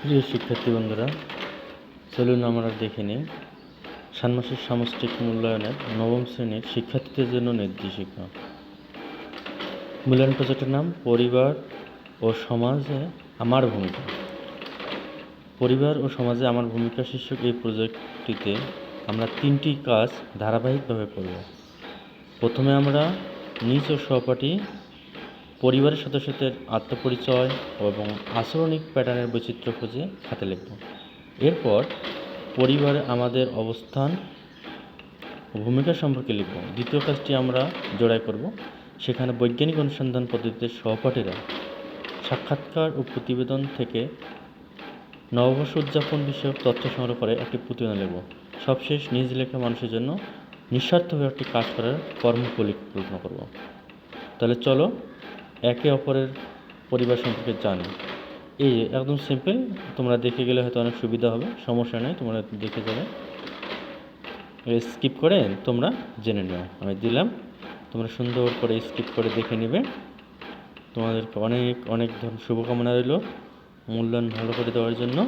প্রিয় শিক্ষার্থী বন্ধুরা, চলুন আমরা দেখে নিই ষান্মাসিক সামষ্টিক মূল্যায়নের নবম শ্রেণীর শিক্ষার্থীদের জন্য নির্দেশিকা। মূল্যায়ন প্রজেক্টের নাম পরিবার ও সমাজে আমার ভূমিকা। পরিবার ও সমাজে আমার ভূমিকা শীর্ষক এই প্রজেক্টটিতে আমরা 3টি কাজ ধারাবাহিকভাবে করব। প্রথমে আমরা নিজ ও সহপাঠী পরিবারের সদস্যদের আত্মপরিচয় এবং আচরণিক প্যাটার্নের বৈচিত্র্য খুঁজে খাতে লিখব। এরপর পরিবারে আমাদের অবস্থান ও ভূমিকা সম্পর্কে লিখব। দ্বিতীয় কাজটি আমরা জোড়াই করব। সেখানে বৈজ্ঞানিক অনুসন্ধান পদ্ধতিতে সহপাঠীরা সাক্ষাৎকার ও প্রতিবেদন থেকে নববর্ষ উদযাপন বিষয়ক তথ্য সংগ্রহ করে একটি প্রতিবেদন লিখব। সবশেষ নিজ লেখা মানুষের জন্য নিঃস্বার্থভাবে একটি কাজ করার কর্মপরিকল্পনা করব। তাহলে চলো একে অপরের পরিবার সম্পর্কে জানি। এই একদম সিম্পল, তোমরা দেখে গেলে হয়তো অনেক সুবিধা হবে, সমস্যা নেই, তোমরা দেখে যাবে, স্কিপ করে তোমরা জেনে নাও। আমি দিলাম, তোমরা সুন্দর করে স্কিপ করে দেখে নেবে। তোমাদেরকে অনেক অনেক শুভকামনা রইল মূল্যায়ন ভালো করে দেওয়ার জন্য।